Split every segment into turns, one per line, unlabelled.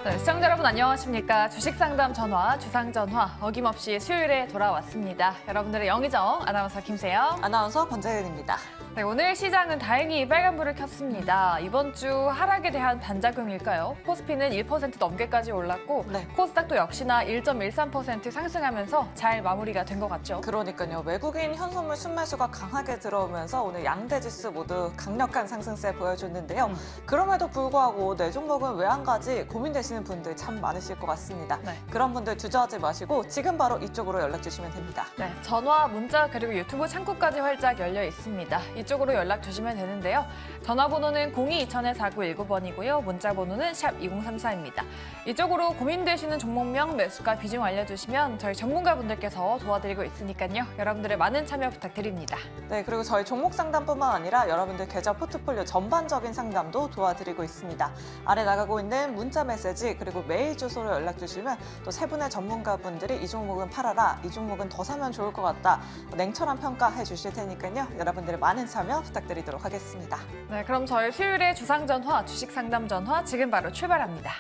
네, 시청자 여러분 안녕하십니까. 주식상담 전화, 주상전화 어김없이 수요일에 돌아왔습니다. 여러분들의 영의정 아나운서 김세영.
아나운서 권재은입니다.
네, 오늘 시장은 다행히 빨간불을 켰습니다. 이번 주 하락에 대한 반작용일까요? 코스피는 1% 넘게까지 올랐고
네.
코스닥도 역시나 1.13% 상승하면서 잘 마무리가 된 것 같죠.
그러니까요. 외국인 현선물 순매수가 강하게 들어오면서 오늘 양대 지수 모두 강력한 상승세 보여줬는데요. 그럼에도 불구하고 내 종목은 왜 안 가지 고민되시는 분들 참 많으실 것 같습니다.
네.
그런 분들 주저하지 마시고 지금 바로 이쪽으로 연락 주시면 됩니다.
네, 전화, 문자 그리고 유튜브 창구까지 활짝 열려 있습니다. 이쪽으로 연락 주시면 되는데요. 전화번호는 02-2000-4919번이고요. 문자번호는 샵 2034입니다. 이쪽으로 고민되시는 종목명, 매수가, 비중 알려주시면 저희 전문가분들께서 도와드리고 있으니까요. 여러분들의 많은 참여 부탁드립니다.
네, 그리고 저희 종목 상담뿐만 아니라 여러분들 계좌 포트폴리오 전반적인 상담도 도와드리고 있습니다. 아래 나가고 있는 문자 메시지 그리고 메일 주소로 연락 주시면 또 세 분의 전문가분들이 이 종목은 팔아라, 이 종목은 더 사면 좋을 것 같다 냉철한 평가해 주실 테니까요. 여러분들의 많은 참여 부탁드리도록 하겠습니다.
네, 그럼 저희 수요일의 주상전화, 주식상담전화 지금 바로 출발합니다.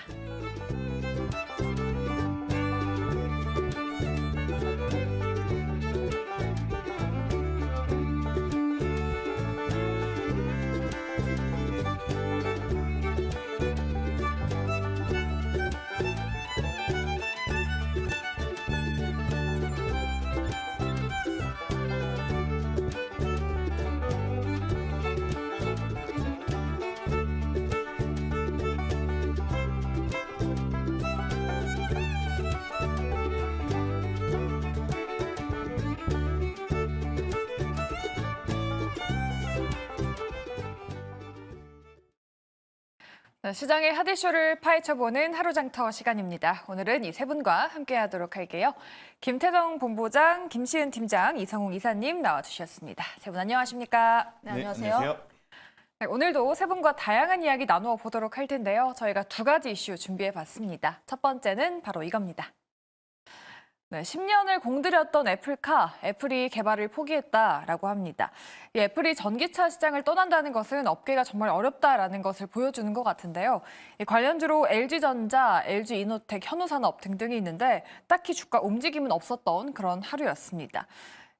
네, 시장의 핫 이슈를 파헤쳐보는 하루장터 시간입니다. 오늘은 이 세 분과 함께하도록 할게요. 김태정 본부장, 김시은 팀장, 이성웅 이사님 나와주셨습니다. 세 분 안녕하십니까?
네, 안녕하세요.
네, 오늘도 세 분과 다양한 이야기 나누어 보도록 할 텐데요. 저희가 두 가지 이슈 준비해봤습니다. 첫 번째는 바로 이겁니다. 네, 10년을 공들였던 애플카, 애플이 개발을 포기했다라고 합니다. 이 애플이 전기차 시장을 떠난다는 것은 업계가 정말 어렵다라는 것을 보여주는 것 같은데요. 이 관련주로 LG전자, LG이노텍, 현우산업 등등이 있는데 딱히 주가 움직임은 없었던 그런 하루였습니다.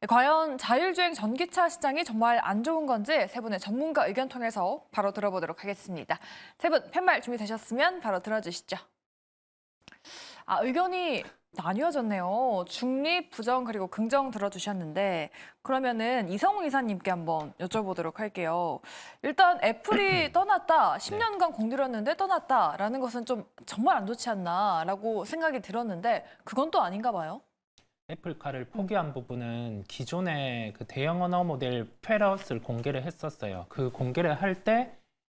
과연 자율주행 전기차 시장이 정말 안 좋은 건지 세 분의 전문가 의견 통해서 바로 들어보도록 하겠습니다. 세 분 팻말 준비되셨으면 바로 들어주시죠. 의견이 나뉘어졌네요. 중립, 부정, 그리고 긍정 들어주셨는데 그러면은 이성웅 이사님께 한번 여쭤보도록 할게요. 일단 애플이 떠났다, 10년간 공들였는데 떠났다라는 것은 좀 정말 안 좋지 않나라고 생각이 들었는데 그건 또 아닌가 봐요.
애플카를 포기한 부분은 기존의 그 대형 언어 모델 페럿을 공개를 했었어요. 그 공개를 할 때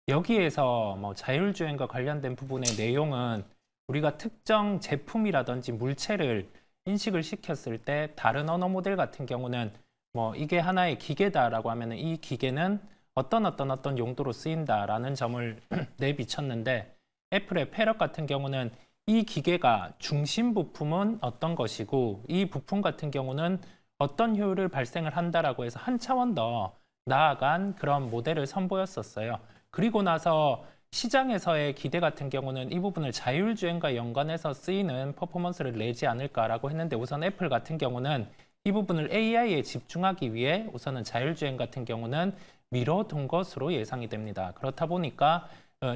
여기에서 뭐 자율주행과 관련된 부분의 내용은 우리가 특정 제품이라든지 물체를 인식을 시켰을 때 다른 언어 모델 같은 경우는 뭐 이게 하나의 기계다라고 하면은 이 기계는 어떤 용도로 쓰인다라는 점을 내비쳤는데 애플의 페럿 같은 경우는 이 기계가 중심 부품은 어떤 것이고 이 부품 같은 경우는 어떤 효율을 발생을 한다라고 해서 한 차원 더 나아간 그런 모델을 선보였었어요. 그리고 나서 시장에서의 기대 같은 경우는 이 부분을 자율주행과 연관해서 쓰이는 퍼포먼스를 내지 않을까라고 했는데 우선 애플 같은 경우는 이 부분을 AI에 집중하기 위해 우선은 자율주행 같은 경우는 미뤄둔 것으로 예상이 됩니다. 그렇다 보니까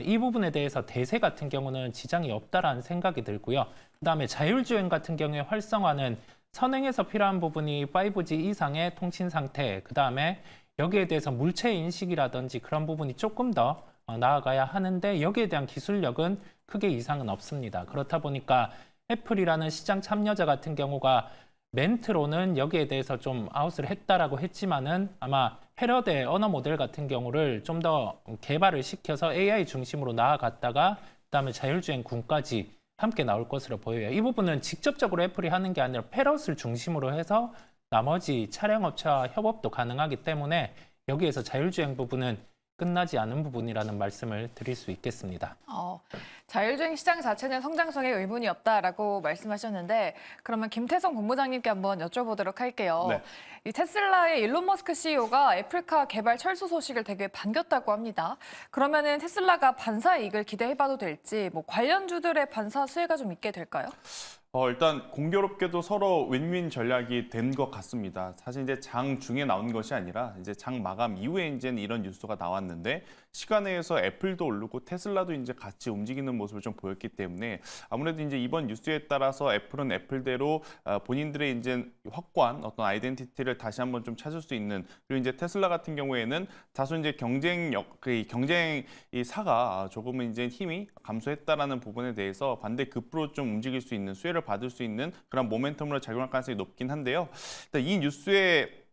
이 부분에 대해서 대세 같은 경우는 지장이 없다라는 생각이 들고요. 그다음에 자율주행 같은 경우에 활성화는 선행에서 필요한 부분이 5G 이상의 통신 상태, 그다음에 여기에 대해서 물체 인식이라든지 그런 부분이 조금 더 나아가야 하는데 여기에 대한 기술력은 크게 이상은 없습니다. 그렇다 보니까 애플이라는 시장 참여자 같은 경우가 멘트로는 여기에 대해서 좀 아웃을 했다라고 했지만은 아마 페럿의 언어 모델 같은 경우를 좀 더 개발을 시켜서 AI 중심으로 나아갔다가 그다음에 자율주행군까지 함께 나올 것으로 보여요. 이 부분은 직접적으로 애플이 하는 게 아니라 페럿을 중심으로 해서 나머지 차량업체와 협업도 가능하기 때문에 여기에서 자율주행 부분은 끝나지 않은 부분이라는 말씀을 드릴 수 있겠습니다.
자율주행 시장 자체는 성장성에 의문이 없다라고 말씀하셨는데 그러면 김태성 본부장님께 한번 여쭤보도록 할게요.
네.
이 테슬라의 일론 머스크 CEO가 애플카 개발 철수 소식을 되게 반겼다고 합니다. 그러면은 테슬라가 반사 이익을 기대해봐도 될지 뭐 관련주들의 반사 수혜가 좀 있게 될까요?
일단 공교롭게도 서로 윈윈 전략이 된 것 같습니다. 사실 이제 장 중에 나온 것이 아니라 이제 장 마감 이후에 이제 이런 뉴스가 나왔는데 시간에 의해서 애플도 오르고 테슬라도 이제 같이 움직이는 모습을 좀 보였기 때문에 아무래도 이제 이번 뉴스에 따라서 애플은 애플대로 본인들의 이제 확고한 어떤 아이덴티티를 다시 한번 좀 찾을 수 있는, 그리고 이제 테슬라 같은 경우에는 다소 이제 경쟁 이 사가 조금은 이제 힘이 감소했다라는 부분에 대해서 반대 급부로 좀 움직일 수 있는, 수혜를 받을 수 있는 그런 모멘텀으로 작용할 가능성이 높긴 한데요. 일단 이 뉴스의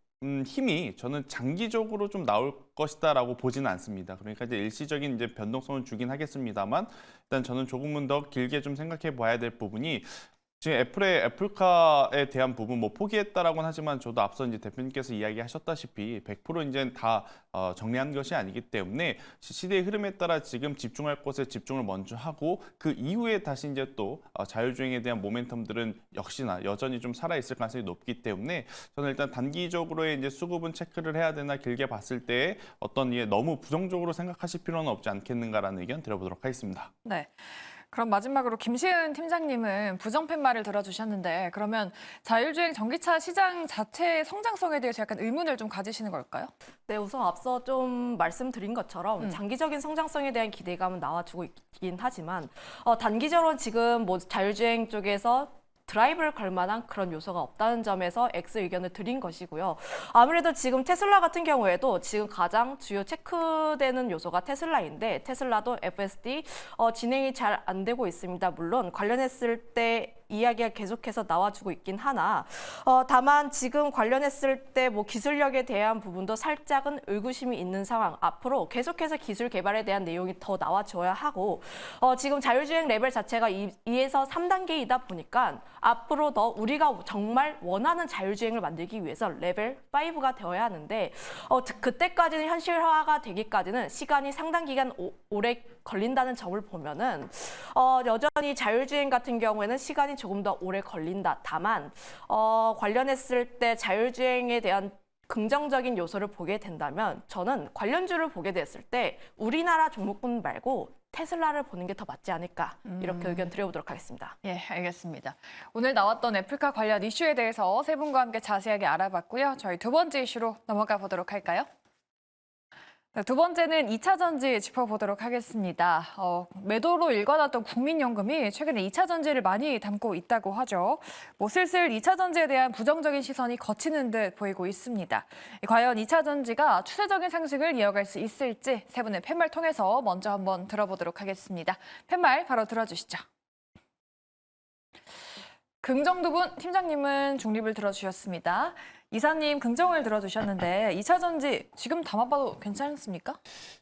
힘이 저는 장기적으로 좀 나올 것이다라고 보지는 않습니다. 그러니까 이제 일시적인 이제 변동성을 주긴 하겠습니다만, 일단 저는 조금은 더 길게 좀 생각해 봐야 될 부분이, 지금 애플의 애플카에 대한 부분 뭐 포기했다라고는 하지만 저도 앞서 이제 대표님께서 이야기하셨다시피 100% 이제 다 정리한 것이 아니기 때문에 시대의 흐름에 따라 지금 집중할 것에 집중을 먼저 하고 그 이후에 다시 이제 또 자율주행에 대한 모멘텀들은 역시나 여전히 좀 살아 있을 가능성이 높기 때문에 저는 일단 단기적으로의 이제 수급은 체크를 해야 되나, 길게 봤을 때 어떤 너무 부정적으로 생각하실 필요는 없지 않겠는가라는 의견 드려보도록 하겠습니다.
네. 그럼 마지막으로 김시은 팀장님은 부정팻말을 들어주셨는데 그러면 자율주행 전기차 시장 자체의 성장성에 대해서 약간 의문을 좀 가지시는 걸까요?
네, 우선 앞서 좀 말씀드린 것처럼 장기적인 성장성에 대한 기대감은 나와주고 있긴 하지만 단기적으로 지금 뭐 자율주행 쪽에서 드라이브를 걸 만한 그런 요소가 없다는 점에서 X 의견을 드린 것이고요. 아무래도 지금 테슬라 같은 경우에도 지금 가장 주요 체크되는 요소가 테슬라인데 테슬라도 FSD 진행이 잘 안 되고 있습니다. 물론 관련했을 때 이야기가 계속해서 나와주고 있긴 하나 다만 지금 관련했을 때 뭐 기술력에 대한 부분도 살짝은 의구심이 있는 상황. 앞으로 계속해서 기술 개발에 대한 내용이 더 나와줘야 하고 지금 자율주행 레벨 자체가 2에서 3단계이다 보니까 앞으로 더 우리가 정말 원하는 자율주행을 만들기 위해서 레벨 5가 되어야 하는데 그때까지는 현실화가 되기까지는 시간이 상당 기간 오래 걸린다는 점을 보면은 여전히 자율주행 같은 경우에는 시간이 조금 더 오래 걸린다. 다만 관련했을 때 자율주행에 대한 긍정적인 요소를 보게 된다면 저는 관련주를 보게 됐을 때 우리나라 종목군 말고 테슬라를 보는 게 더 맞지 않을까 이렇게 의견 드려보도록 하겠습니다.
예, 알겠습니다. 오늘 나왔던 애플카 관련 이슈에 대해서 세 분과 함께 자세하게 알아봤고요. 저희 두 번째 이슈로 넘어가 보도록 할까요? 네, 두 번째는 2차 전지 짚어보도록 하겠습니다. 매도로 일관했던 국민연금이 최근에 2차 전지를 많이 담고 있다고 하죠. 뭐 슬슬 2차 전지에 대한 부정적인 시선이 거치는 듯 보이고 있습니다. 과연 2차 전지가 추세적인 상승을 이어갈 수 있을지 세 분의 팻말 통해서 먼저 한번 들어보도록 하겠습니다. 팻말 바로 들어주시죠. 긍정 두 분, 팀장님은 중립을 들어주셨습니다. 이사님 긍정을 들어주셨는데 2차 전지 지금 담아봐도 괜찮습니까?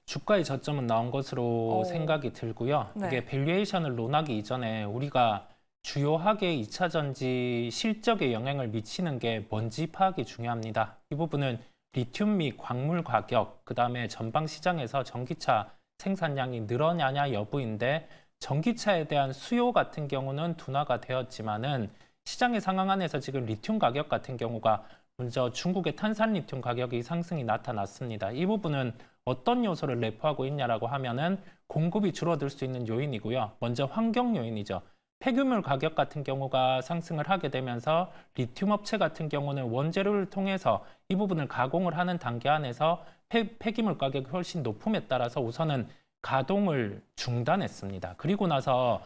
주가의 저점은 나온 것으로 생각이 들고요.
네.
이게 밸류에이션을 논하기 이전에 우리가 주요하게 2차 전지 실적에 영향을 미치는 게 뭔지 파악이 중요합니다. 이 부분은 리튬 및 광물 가격, 그다음에 전방 시장에서 전기차 생산량이 늘어나냐 여부인데 전기차에 대한 수요 같은 경우는 둔화가 되었지만은 시장의 상황 안에서 지금 리튬 가격 같은 경우가 먼저 중국의 탄산 리튬 가격이 상승이 나타났습니다. 이 부분은 어떤 요소를 내포하고 있냐라고 하면은 공급이 줄어들 수 있는 요인이고요. 먼저 환경 요인이죠. 폐기물 가격 같은 경우가 상승을 하게 되면서 리튬 업체 같은 경우는 원재료를 통해서 이 부분을 가공을 하는 단계 안에서 폐기물 가격이 훨씬 높음에 따라서 우선은 가동을 중단했습니다. 그리고 나서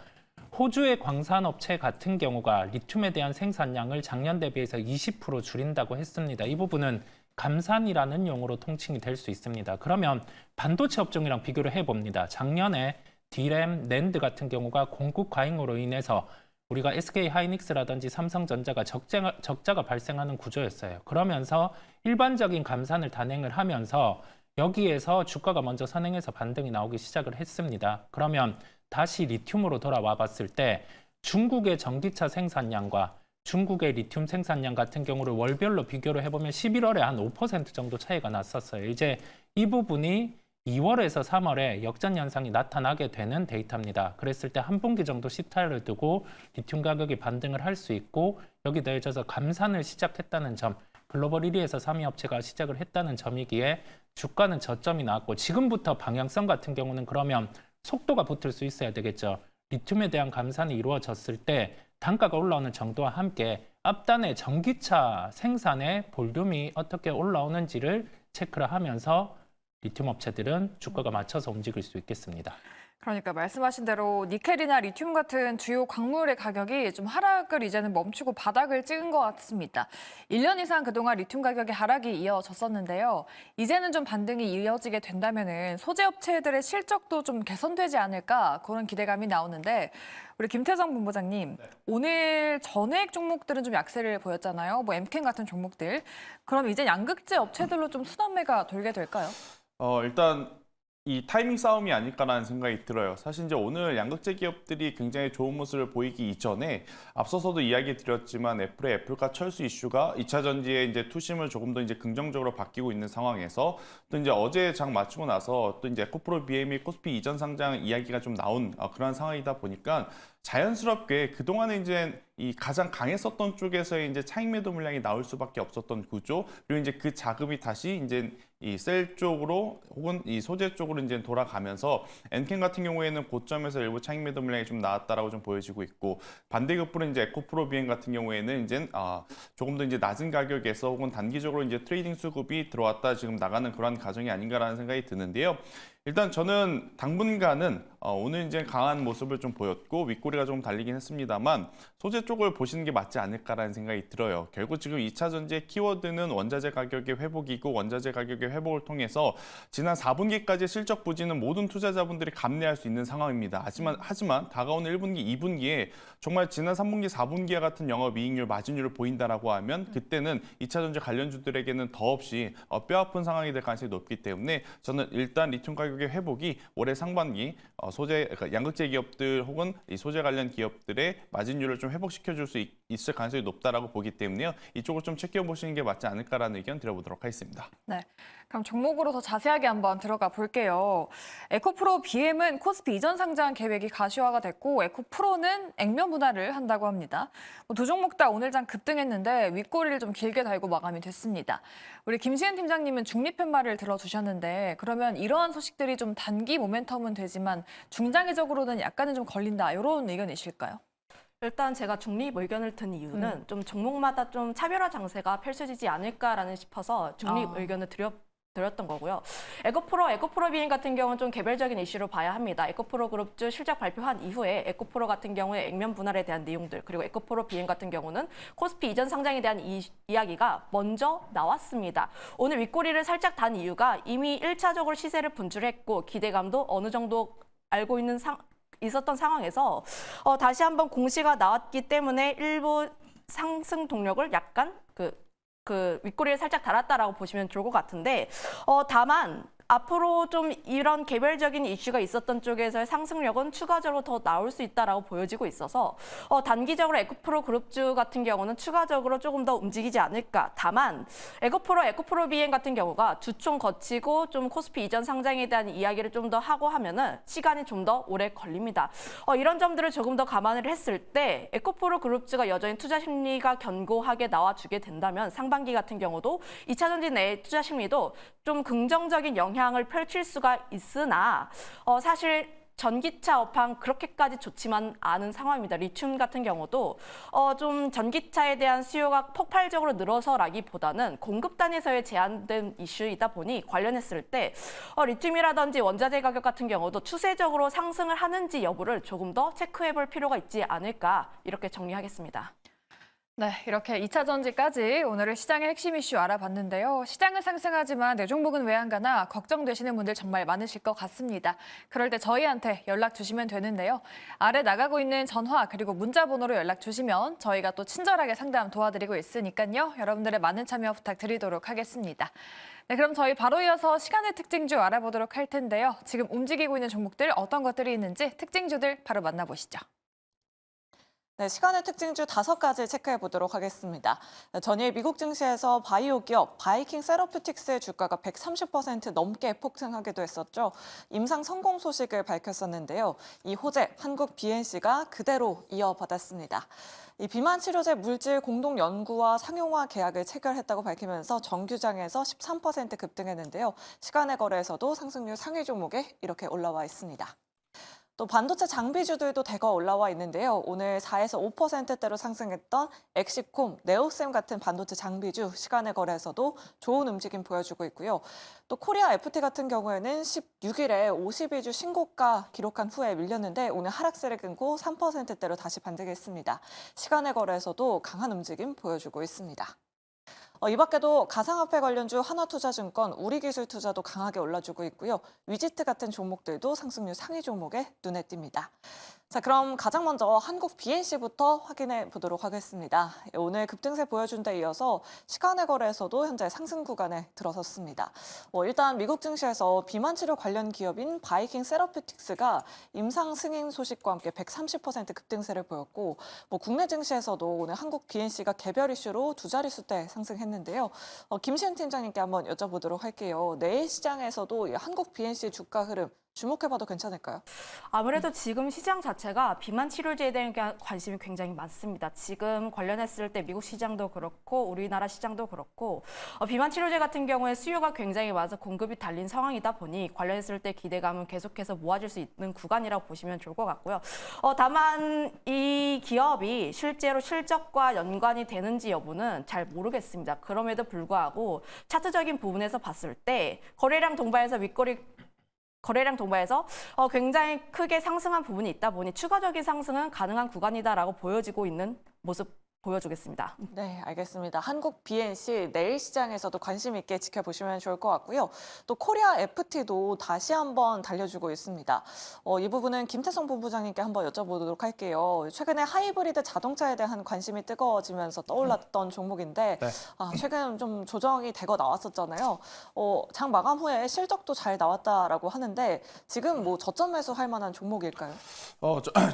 호주의 광산업체 같은 경우가 리튬에 대한 생산량을 작년 대비해서 20% 줄인다고 했습니다. 이 부분은 감산이라는 용어로 통칭이 될 수 있습니다. 그러면 반도체 업종이랑 비교를 해봅니다. 작년에 D램, 낸드 같은 경우가 공급 과잉으로 인해서 우리가 SK 하이닉스라든지 삼성전자가 적자가 발생하는 구조였어요. 그러면서 일반적인 감산을 단행을 하면서 여기에서 주가가 먼저 선행해서 반등이 나오기 시작을 했습니다. 그러면 다시 리튬으로 돌아와 봤을 때 중국의 전기차 생산량과 중국의 리튬 생산량 같은 경우를 월별로 비교를 해보면 11월에 한 5% 정도 차이가 났었어요. 이제 이 부분이 2월에서 3월에 역전 현상이 나타나게 되는 데이터입니다. 그랬을 때 한 분기 정도 시타를 두고 리튬 가격이 반등을 할 수 있고 여기 더해져서 감산을 시작했다는 점, 글로벌 1위에서 3위 업체가 시작을 했다는 점이기에 주가는 저점이 나왔고 지금부터 방향성 같은 경우는 그러면 속도가 붙을 수 있어야 되겠죠. 리튬에 대한 감산이 이루어졌을 때 단가가 올라오는 정도와 함께 앞단의 전기차 생산의 볼륨이 어떻게 올라오는지를 체크를 하면서 리튬 업체들은 주가가 맞춰서 움직일 수 있겠습니다.
그러니까 말씀하신 대로 니켈이나 리튬 같은 주요 광물의 가격이 좀 하락을 이제는 멈추고 바닥을 찍은 것 같습니다. 1년 이상 그동안 리튬 가격의 하락이 이어졌었는데요. 이제는 좀 반등이 이어지게 된다면은 소재 업체들의 실적도 좀 개선되지 않을까 그런 기대감이 나오는데 우리 김태성 본부장님, 오늘 전액 종목들은 좀 약세를 보였잖아요. 뭐 엠캠 같은 종목들. 그럼 이제 양극재 업체들로 좀 순환매가 돌게 될까요?
일단 이 타이밍 싸움이 아닐까라는 생각이 들어요. 사실 이제 오늘 양극재 기업들이 굉장히 좋은 모습을 보이기 이전에 앞서서도 이야기 드렸지만 애플의 애플카 철수 이슈가 2차 전지의 이제 투심을 조금 더 이제 긍정적으로 바뀌고 있는 상황에서 또 이제 어제 장 마치고 나서 또 이제 에코프로 BM이 코스피 이전 상장 이야기가 좀 나온 그런 상황이다 보니까 자연스럽게 그동안에 이제 이 가장 강했었던 쪽에서의 이제 차익 매도 물량이 나올 수밖에 없었던 구조, 그리고 이제 그 자금이 다시 이제 이 셀 쪽으로 혹은 이 소재 쪽으로 이제 돌아가면서 엔캠 같은 경우에는 고점에서 일부 차익 매도 물량이 좀 나왔다라고 좀 보여지고 있고, 반대급부로 이제 에코프로 비행 같은 경우에는 이제 조금 더 이제 낮은 가격에서 혹은 단기적으로 이제 트레이딩 수급이 들어왔다 지금 나가는 그런 과정이 아닌가라는 생각이 드는데요. 일단 저는 당분간은 오늘 이제 강한 모습을 좀 보였고 윗꼬리가 좀 달리긴 했습니다만 소재 쪽을 보시는 게 맞지 않을까라는 생각이 들어요. 결국 지금 2차 전지의 키워드는 원자재 가격의 회복이고 원자재 가격의 회복을 통해서 지난 4분기까지 실적 부진은 모든 투자자분들이 감내할 수 있는 상황입니다. 하지만 다가오는 1분기, 2분기에 정말 지난 3분기, 4분기와 같은 영업이익률, 마진율을 보인다라고 하면 그때는 2차 전지 관련주들에게는 더없이 뼈아픈 상황이 될 가능성이 높기 때문에 저는 일단 리튬 가격의 회복이 올해 상반기 소재, 그러니까 양극재 기업들 혹은 이 소재 관련 기업들의 마진율을 좀 회복시켜 줄 수 있을 가능성이 높다라고 보기 때문에요. 이쪽을 좀 챙겨보시는 게 맞지 않을까라는 의견 드려보도록 하겠습니다.
네, 그럼 종목으로 더 자세하게 한번 들어가 볼게요. 에코프로 BM은 코스피 이전 상장 계획이 가시화가 됐고 에코프로는 액면 분할을 한다고 합니다. 두 종목 다 오늘 장 급등했는데 윗꼬리를 좀 길게 달고 마감이 됐습니다. 우리 김시은 팀장님은 중립팻말을 들어주셨는데 그러면 이러한 소식들이 좀 단기 모멘텀은 되지만 중장기적으로는 약간은 좀 걸린다 이런 의견이실까요?
일단 제가 중립 의견을 든 이유는 좀 종목마다 좀 차별화 장세가 펼쳐지지 않을까라는 싶어서 중립 의견을 드렸던 거고요. 에코프로 비행 같은 경우는 좀 개별적인 이슈로 봐야 합니다. 에코프로 그룹주 실적 발표한 이후에 에코프로 같은 경우에 액면 분할에 대한 내용들, 그리고 에코프로 비행 같은 경우는 코스피 이전 상장에 대한 이야기가 먼저 나왔습니다. 오늘 윗꼬리를 살짝 단 이유가 이미 1차적으로 시세를 분출했고 기대감도 어느 정도 알고 있었던 상황에서 다시 한번 공시가 나왔기 때문에 일부 상승 동력을 약간 그 윗꼬리를 살짝 달았다라고 보시면 좋을 것 같은데 다만 앞으로 좀 이런 개별적인 이슈가 있었던 쪽에서의 상승력은 추가적으로 더 나올 수 있다라고 보여지고 있어서 단기적으로 에코프로 그룹주 같은 경우는 추가적으로 조금 더 움직이지 않을까. 다만 에코프로 비행 같은 경우가 주총 거치고 좀 코스피 이전 상장에 대한 이야기를 좀 더 하고 하면은 시간이 좀 더 오래 걸립니다. 이런 점들을 조금 더 감안을 했을 때 에코프로 그룹주가 여전히 투자 심리가 견고하게 나와주게 된다면 상반기 같은 경우도 2차 전지 내 투자 심리도 좀 긍정적인 영향을 펼칠 수가 있으나 사실 전기차 업황 그렇게까지 좋지만 않은 상황입니다. 리튬 같은 경우도 좀 전기차에 대한 수요가 폭발적으로 늘어서라기보다는 공급단에서의 제한된 이슈이다 보니 관련했을 때 리튬이라든지 원자재 가격 같은 경우도 추세적으로 상승을 하는지 여부를 조금 더 체크해볼 필요가 있지 않을까 이렇게 정리하겠습니다.
네, 이렇게 2차 전지까지 오늘의 시장의 핵심 이슈 알아봤는데요. 시장은 상승하지만 내 종목은 왜 안 가나 걱정되시는 분들 정말 많으실 것 같습니다. 그럴 때 저희한테 연락 주시면 되는데요. 아래 나가고 있는 전화 그리고 문자 번호로 연락 주시면 저희가 또 친절하게 상담 도와드리고 있으니까요. 여러분들의 많은 참여 부탁드리도록 하겠습니다. 네, 그럼 저희 바로 이어서 시간의 특징주 알아보도록 할 텐데요. 지금 움직이고 있는 종목들 어떤 것들이 있는지 특징주들 바로 만나보시죠.
네, 시간의 특징주 5가지 체크해 보도록 하겠습니다. 전일 미국 증시에서 바이오 기업 바이킹 세러퓨틱스의 주가가 130% 넘게 폭등하기도 했었죠. 임상 성공 소식을 밝혔었는데요. 이 호재 한국 BNC가 그대로 이어받았습니다. 이 비만 치료제 물질 공동 연구와 상용화 계약을 체결했다고 밝히면서 정규장에서 13% 급등했는데요. 시간의 거래에서도 상승률 상위 종목에 이렇게 올라와 있습니다. 또 반도체 장비주들도 대거 올라와 있는데요. 오늘 4에서 5%대로 상승했던 엑시콤, 네오셈 같은 반도체 장비주 시간의 거래에서도 좋은 움직임 보여주고 있고요. 또 코리아 FT 같은 경우에는 16일에 52주 신고가 기록한 후에 밀렸는데 오늘 하락세를 끊고 3%대로 다시 반등했습니다. 시간의 거래에서도 강한 움직임 보여주고 있습니다. 이 밖에도 가상화폐 관련주 하나투자증권, 우리기술투자도 강하게 올라주고 있고요. 위지트 같은 종목들도 상승률 상위 종목에 눈에 띕니다. 자, 그럼 가장 먼저 한국 BNC부터 확인해 보도록 하겠습니다. 오늘 급등세 보여준 데 이어서 시간의 거래에서도 현재 상승 구간에 들어섰습니다. 일단 미국 증시에서 비만 치료 관련 기업인 바이킹 세러퓨틱스가 임상 승인 소식과 함께 130% 급등세를 보였고 국내 증시에서도 오늘 한국 BNC가 개별 이슈로 두 자릿수대 상승했는데요. 김시은 팀장님께 한번 여쭤보도록 할게요. 내일 시장에서도 이 한국 BNC 주가 흐름 주목해봐도 괜찮을까요?
아무래도 지금 시장 자체가 비만 치료제에 대한 관심이 굉장히 많습니다. 지금 관련했을 때 미국 시장도 그렇고 우리나라 시장도 그렇고 비만 치료제 같은 경우에 수요가 굉장히 많아서 공급이 달린 상황이다 보니 관련했을 때 기대감은 계속해서 모아질 수 있는 구간이라고 보시면 좋을 것 같고요. 다만 이 기업이 실제로 실적과 연관이 되는지 여부는 잘 모르겠습니다. 그럼에도 불구하고 차트적인 부분에서 봤을 때 거래량 동반에서 굉장히 크게 상승한 부분이 있다 보니 추가적인 상승은 가능한 구간이다라고 보여지고 있는 모습 보여주겠습니다.
네, 알겠습니다. 한국 BNC 내일 시장에서도 관심 있게 지켜보시면 좋을 것 같고요. 또 코리아 FT도 다시 한번 달려주고 있습니다. 이 부분은 김태성 본부장님께 한번 여쭤보도록 할게요. 최근에 하이브리드 자동차에 대한 관심이 뜨거워지면서 떠올랐던 종목인데
네.
최근 좀 조정이 되고 나왔었잖아요. 장 마감 후에 실적도 잘 나왔다라고 하는데 지금 저점 매수할 만한 종목일까요?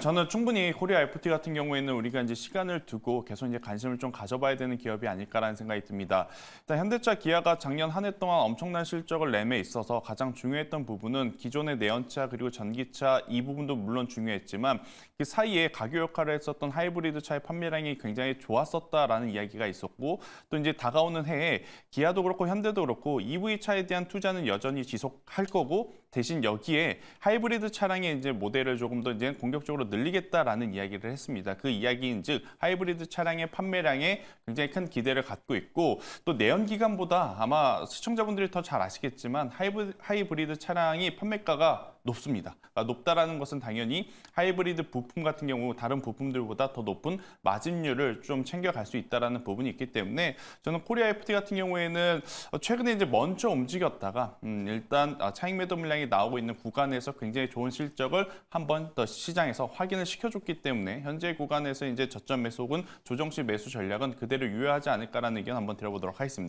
저는 충분히 코리아 FT 같은 경우에는 우리가 이제 시간을 두고 계속 이제 관심을 좀 가져봐야 되는 기업이 아닐까라는 생각이 듭니다. 일단 현대차, 기아가 작년 한 해 동안 엄청난 실적을 내매 있어서 가장 중요했던 부분은 기존의 내연차 그리고 전기차 이 부분도 물론 중요했지만 그 사이에 가교 역할을 했었던 하이브리드 차의 판매량이 굉장히 좋았었다라는 이야기가 있었고 또 이제 다가오는 해에 기아도 그렇고 현대도 그렇고 EV 차에 대한 투자는 여전히 지속할 거고 대신 여기에 하이브리드 차량의 이제 모델을 조금 더 이제 공격적으로 늘리겠다라는 이야기를 했습니다. 그 이야기인즉 하이브리드 차량의 판매량에 굉장히 큰 기대를 갖고 있고 또 내연기관보다 아마 시청자분들이 더 잘 아시겠지만 하이브리드 차량이 판매가가 높습니다. 그러니까 높다라는 것은 당연히 하이브리드 부품 같은 경우 다른 부품들보다 더 높은 마진율을 좀 챙겨갈 수 있다라는 부분이 있기 때문에 저는 코리아 FT 같은 경우에는 최근에 이제 먼저 움직였다가 일단 차익 매도 물량이 나오고 있는 구간에서 굉장히 좋은 실적을 한 번 더 시장에서 확인을 시켜줬기 때문에 현재 구간에서 이제 저점 매수 혹은 조정시 매수 전략은 그대로 유효하지 않을까라는 의견 한번 드려보도록 하겠습니다.